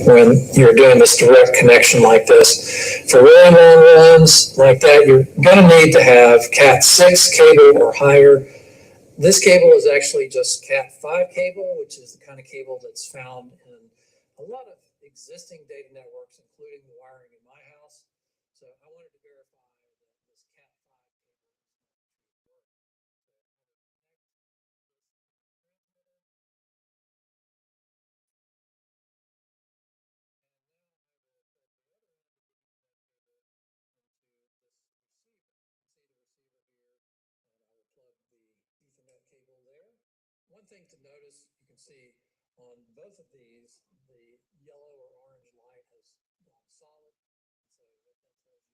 when you're doing this direct connection like this. For really long runs like that, you're going to need to have Cat 6 cable or higher. This cable is actually just Cat 5 cable, which is the kind of cable that's found in a lot of existing data networks, including the wiring in my house. So I wanted to verify that this Cat 5 cable is going to work. Ethernet cable there. One thing to notice, you can see on both of these, the yellow or orange light has gone solid. So what that tells you is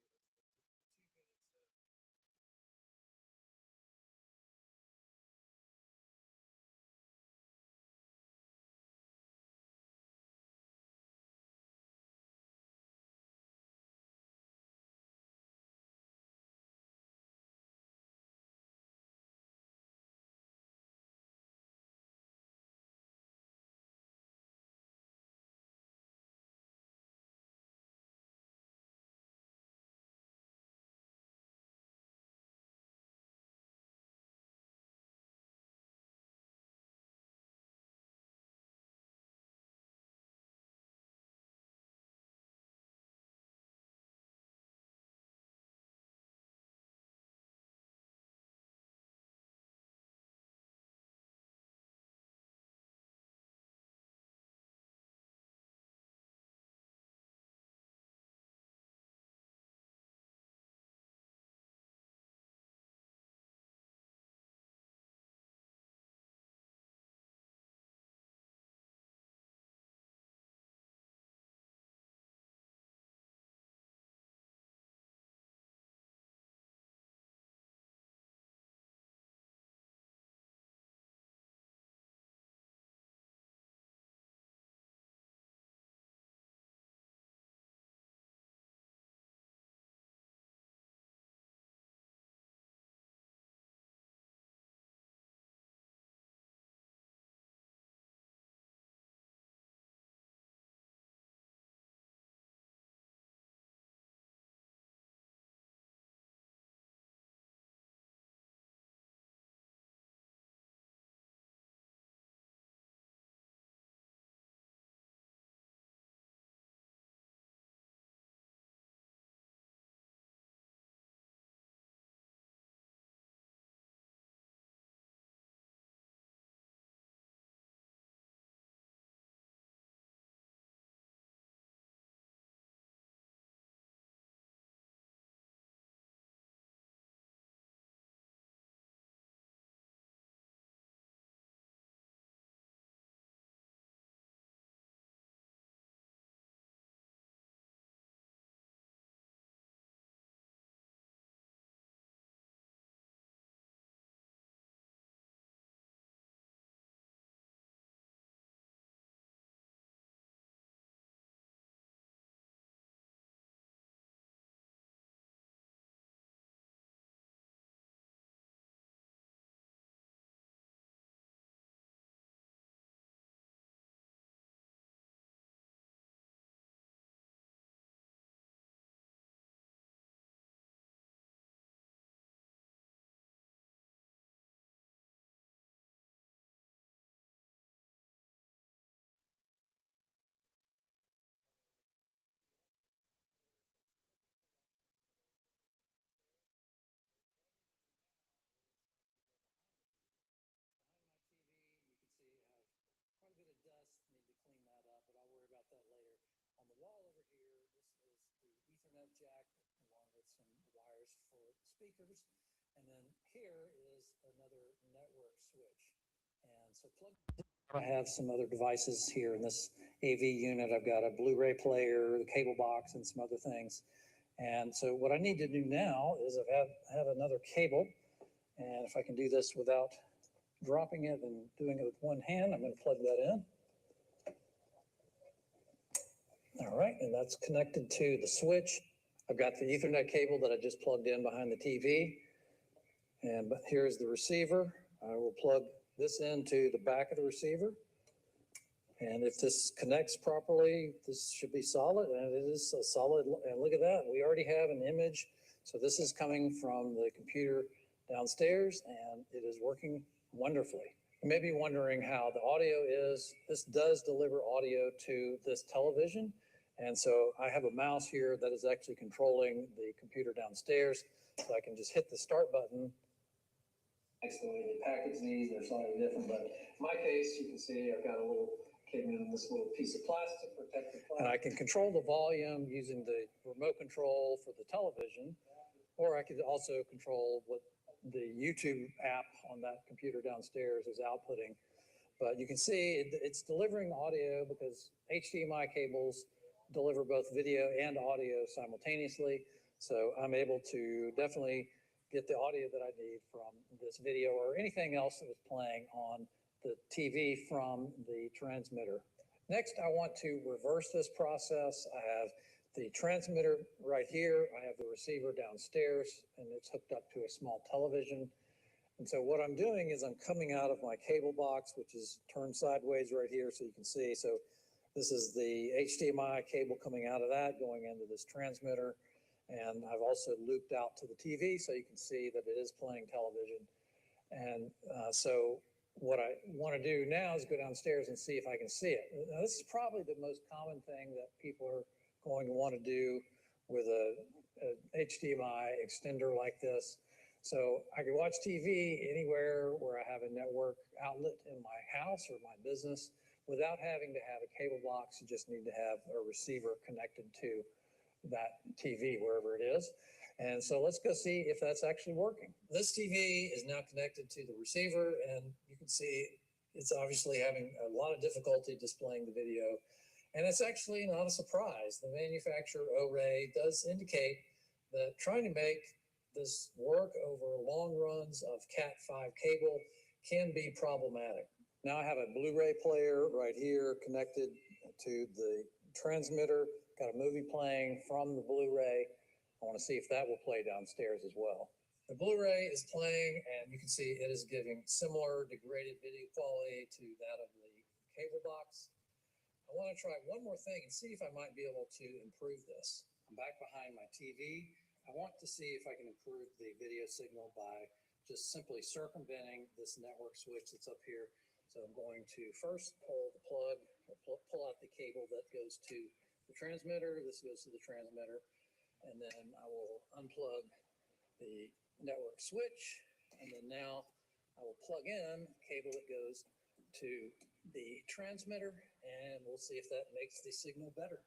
that the 2 units have Ethernet jack along with some wires for speakers. And then here is another network switch. And so I have some other devices here in this AV unit. I've got a Blu-ray player, the cable box, and some other things. And so what I need to do now is I have another cable. And if I can do this without dropping it and doing it with one hand, I'm going to plug that in. All right, and that's connected to the switch. I've got the Ethernet cable that I just plugged in behind the TV. And here's the receiver. I will plug this into the back of the receiver. And if this connects properly, this should be solid, and it is a solid. And look at that, we already have an image. So this is coming from the computer downstairs, and it is working wonderfully. You may be wondering how the audio is. This does deliver audio to this television. And so I have a mouse here that is actually controlling the computer downstairs. So I can just hit the start button. That's the way they package these. They're slightly different, but in my case, you can see I've got a little, came in this little piece of plastic, protective plastic. And I can control the volume using the remote control for the television, or I could also control what the YouTube app on that computer downstairs is outputting. But you can see it's delivering audio because HDMI cables deliver both video and audio simultaneously. So I'm able to definitely get the audio that I need from this video or anything else that was playing on the TV from the transmitter. Next, I want to reverse this process. I have the transmitter right here. I have the receiver downstairs, and it's hooked up to a small television. And so what I'm doing is I'm coming out of my cable box, which is turned sideways right here so you can see. So this is the HDMI cable coming out of that, going into this transmitter. And I've also looped out to the TV so you can see that it is playing television. And so what I want to do now is go downstairs and see if I can see it. Now, this is probably the most common thing that people are going to want to do with a HDMI extender like this. So I can watch TV anywhere where I have a network outlet in my house or my business without having to have a cable box. You just need to have a receiver connected to that TV wherever it is. And so let's go see if that's actually working. This TV is now connected to the receiver, and you can see it's obviously having a lot of difficulty displaying the video. And it's actually not a surprise. The manufacturer, O-Ray, does indicate that trying to make this work over long runs of Cat5 cable can be problematic. Now I have a Blu-ray player right here connected to the transmitter, got a movie playing from the Blu-ray. I want to see if that will play downstairs as well. The Blu-ray is playing, and you can see it is giving similar degraded video quality to that of the cable box. I want to try one more thing and see if I might be able to improve this. I'm back behind my TV. I want to see if I can improve the video signal by just simply circumventing this network switch that's up here. So I'm going to first pull the plug, or pull out the cable that goes to the transmitter. This goes to the transmitter. And then I will unplug the network switch. And then now I will plug in cable that goes to the transmitter, and we'll see if that makes the signal better.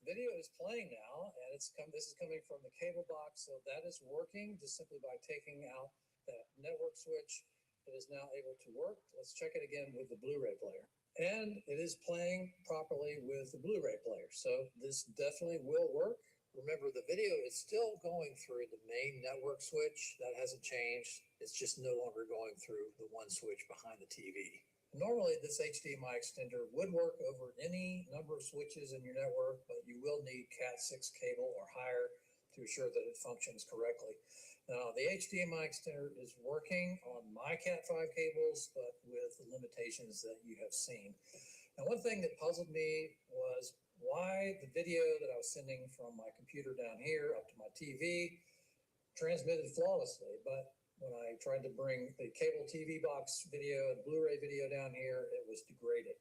Video is playing now, and this is coming from the cable box, so that is working just simply by taking out that network switch. It is now able to work. Let's check it again with the Blu-ray player. And it is playing properly with the Blu-ray player, so this definitely will work. Remember, the video is still going through the main network switch. That hasn't changed. It's just no longer going through the one switch behind the TV. Normally, this HDMI extender would work over any number of switches in your network, but you will need Cat6 cable or higher to ensure that it functions correctly. Now, the HDMI extender is working on my Cat5 cables, but with the limitations that you have seen. Now, one thing that puzzled me was why the video that I was sending from my computer down here up to my TV transmitted flawlessly, but when I tried to bring the cable TV box video and Blu-ray video down here, it was degraded.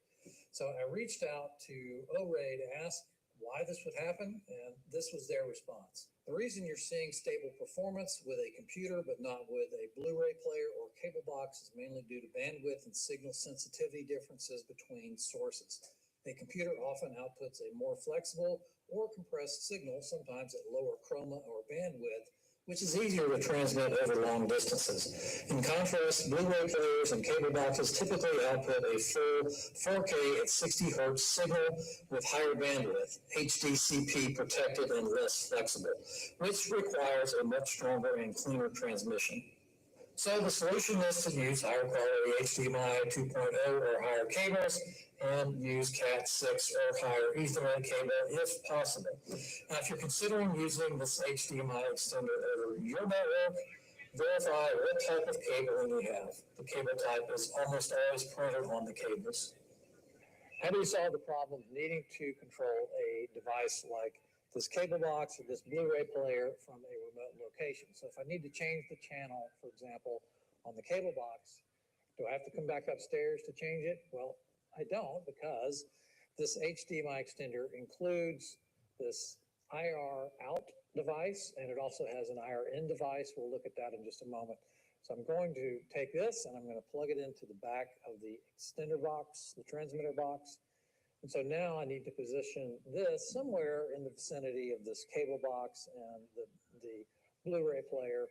So I reached out to O-Ray to ask why this would happen, and this was their response. The reason you're seeing stable performance with a computer but not with a Blu-ray player or cable box is mainly due to bandwidth and signal sensitivity differences between sources. A computer often outputs a more flexible or compressed signal, sometimes at lower chroma or bandwidth, which is easier to transmit over long distances. In contrast, Blu-ray players and cable boxes typically output a full 4K at 60 Hz signal with higher bandwidth, HDCP protected and less flexible, which requires a much stronger and cleaner transmission. So the solution is to use higher quality HDMI 2.0 or higher cables and use Cat6 or higher Ethernet cable if possible. Now, if you're considering using this HDMI extender over your network, verify what type of cabling you have. The cable type is almost always printed on the cables. How do you solve the problem of needing to control a device like this cable box or this Blu-ray player from a remote location? So if I need to change the channel, for example, on the cable box, do I have to come back upstairs to change it? Well, I don't, because this HDMI extender includes this IR out device, and it also has an IR in device. We'll look at that in just a moment. So I'm going to take this and I'm going to plug it into the back of the extender box, the transmitter box. And so now I need to position this somewhere in the vicinity of this cable box and the Blu-ray player.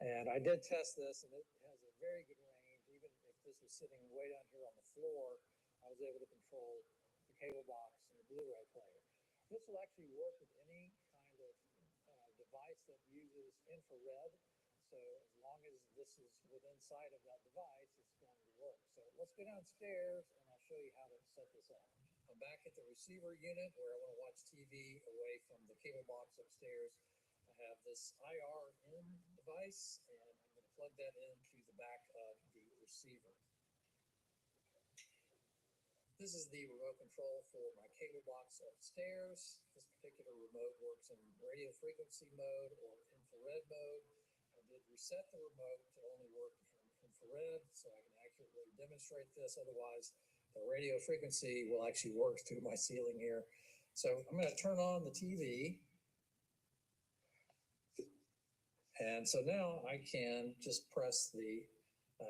And I did test this, and it has a very good range. Even if this was sitting way down here on the floor, I was able to control the cable box and the Blu-ray player. This will actually work with any kind of device that uses infrared. So as long as this is within sight of that device, it's going to work. So let's go downstairs and I'll show you how to set this up. I'm back at the receiver unit where I want to watch TV away from the cable box upstairs. I have this IR in device, and I'm going to plug that into the back of the receiver. This is the remote control for my cable box upstairs. This particular remote works in radio frequency mode or infrared mode. I did reset the remote to only work in infrared so I can accurately demonstrate this. Otherwise, the radio frequency will actually work through my ceiling here. So I'm going to turn on the TV. And so now I can just press the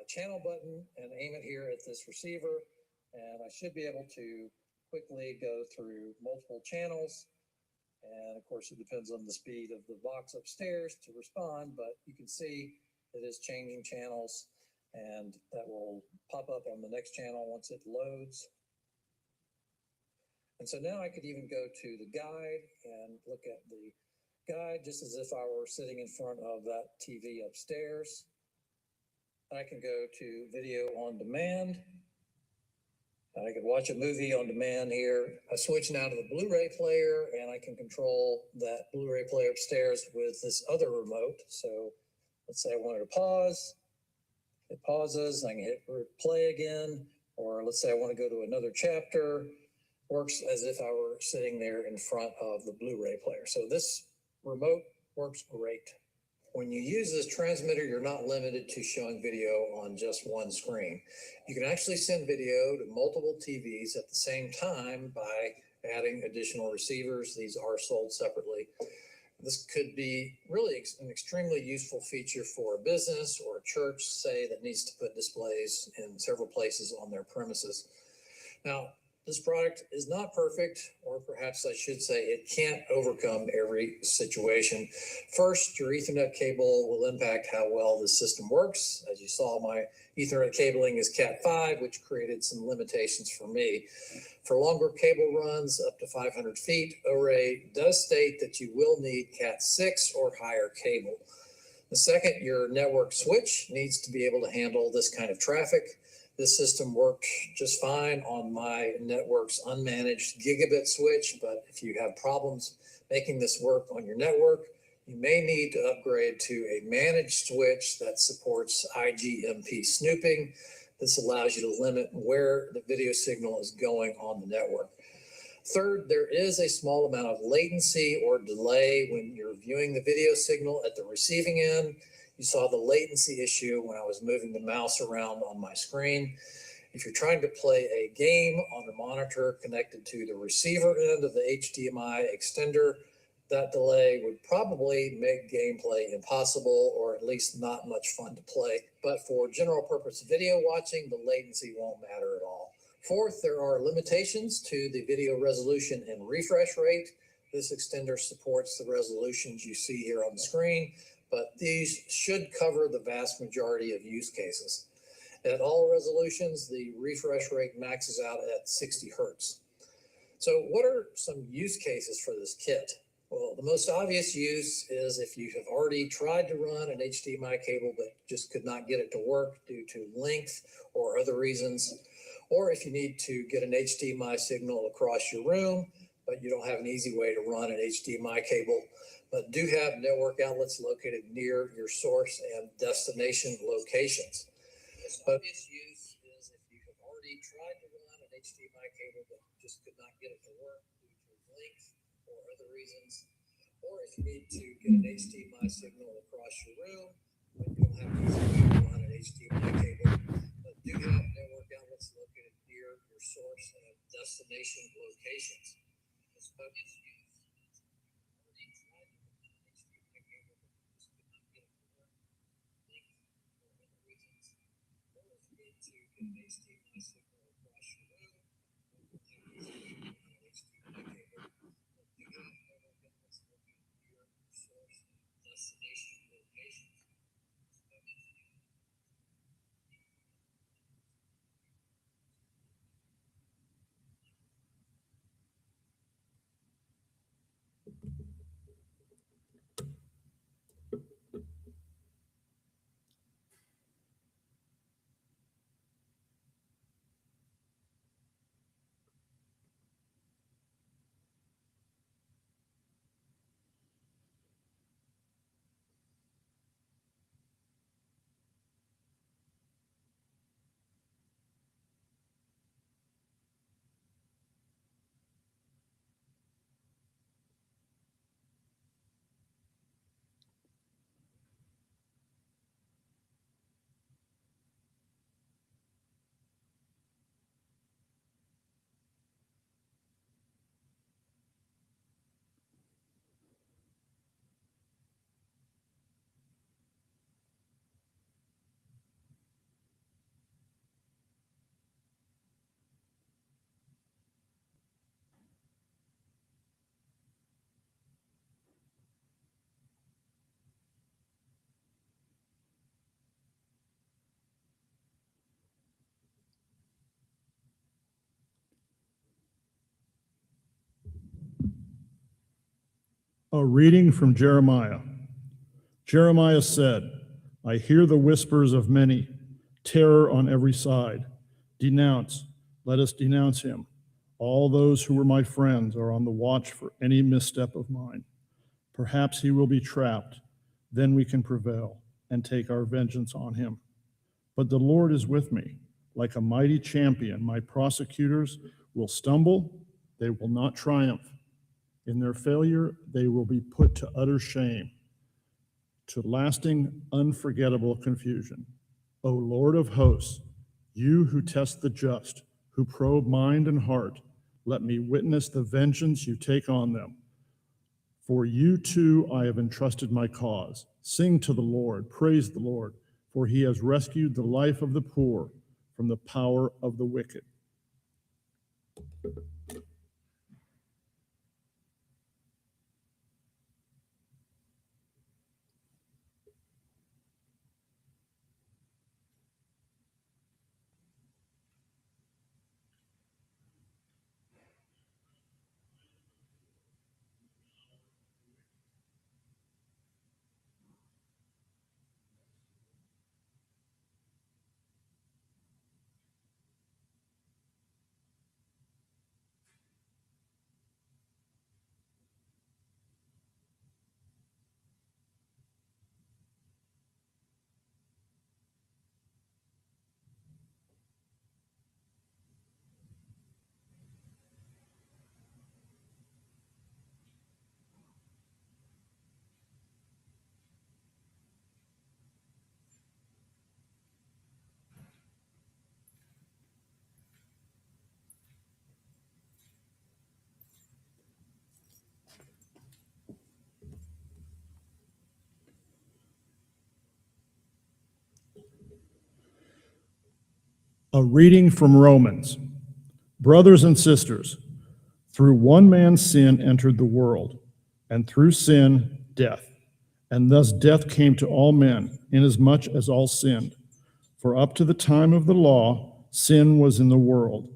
channel button and aim it here at this receiver. And I should be able to quickly go through multiple channels. And of course, it depends on the speed of the box upstairs to respond, but you can see it is changing channels, and that will pop up on the next channel once it loads. And so now I could even go to the guide and look at the guide just as if I were sitting in front of that TV upstairs. I can go to video on demand. I can watch a movie on demand here. I switch now to the Blu-ray player, and I can control that Blu-ray player upstairs with this other remote. So let's say I wanted to pause. It pauses. I can hit play again. Or let's say I want to go to another chapter. Works as if I were sitting there in front of the Blu-ray player. So this remote works great. When you use this transmitter, you're not limited to showing video on just one screen. You can actually send video to multiple TVs at the same time by adding additional receivers. These are sold separately. This could be really an extremely useful feature for a business or a church, say, that needs to put displays in several places on their premises. Now, this product is not perfect, or perhaps I should say it can't overcome every situation. First, your Ethernet cable will impact how well the system works. As you saw, my Ethernet cabling is Cat5, which created some limitations for me. For longer cable runs up to 500 feet, Array does state that you will need Cat6 or higher cable. The second, your network switch needs to be able to handle this kind of traffic. This system worked just fine on my network's unmanaged gigabit switch, but if you have problems making this work on your network, you may need to upgrade to a managed switch that supports IGMP snooping. This allows you to limit where the video signal is going on the network. Third, there is a small amount of latency or delay when you're viewing the video signal at the receiving end. You saw the latency issue when I was moving the mouse around on my screen. If you're trying to play a game on the monitor connected to the receiver end of the HDMI extender, that delay would probably make gameplay impossible, or at least not much fun to play. But for general purpose video watching, the latency won't matter at all. Fourth, there are limitations to the video resolution and refresh rate. This extender supports the resolutions you see here on the screen, but these should cover the vast majority of use cases. At all resolutions, the refresh rate maxes out at 60 Hertz. So what are some use cases for this kit? Well, the most obvious use is if you have already tried to run an HDMI cable but just could not get it to work due to length or other reasons, or if you need to get an HDMI signal across your room, but you don't have an easy way to run an HDMI cable, but do have network outlets located near your source and destination locations. But obvious use is if you have already tried to on an HDMI cable that just could not get it to work due to length or other reasons, or if you need to get an HDMI signal across your room, but you don't have to on an HDMI cable, but do have network outlets located near your source and destination locations. This code is used. A reading from Jeremiah. Jeremiah said, I hear the whispers of many, terror on every side. Denounce, let us denounce him. All those who were my friends are on the watch for any misstep of mine. Perhaps he will be trapped, then we can prevail and take our vengeance on him. But the Lord is with me. Like a mighty champion, my prosecutors will stumble, they will not triumph. In their failure, they will be put to utter shame, to lasting, unforgettable confusion. O Lord of hosts, you who test the just, who probe mind and heart, let me witness the vengeance you take on them. For you too I have entrusted my cause. Sing to the Lord, praise the Lord, for he has rescued the life of the poor from the power of the wicked. A reading from Romans. Brothers and sisters, through one man's sin entered the world, and through sin, death. And thus death came to all men, inasmuch as all sinned. For up to the time of the law, sin was in the world.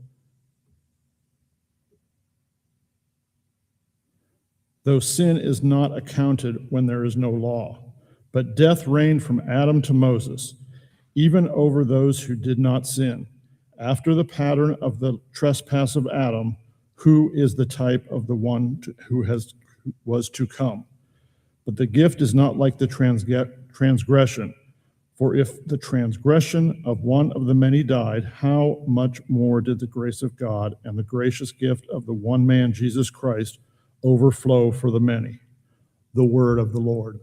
Though sin is not accounted when there is no law, but death reigned from Adam to Moses, even over those who did not sin, after the pattern of the trespass of Adam, who is the type of the one who was to come. But the gift is not like the transgression, For if the transgression of one of the many died, how much more did the grace of God and the gracious gift of the one man, Jesus Christ, overflow for the many? The word of the Lord.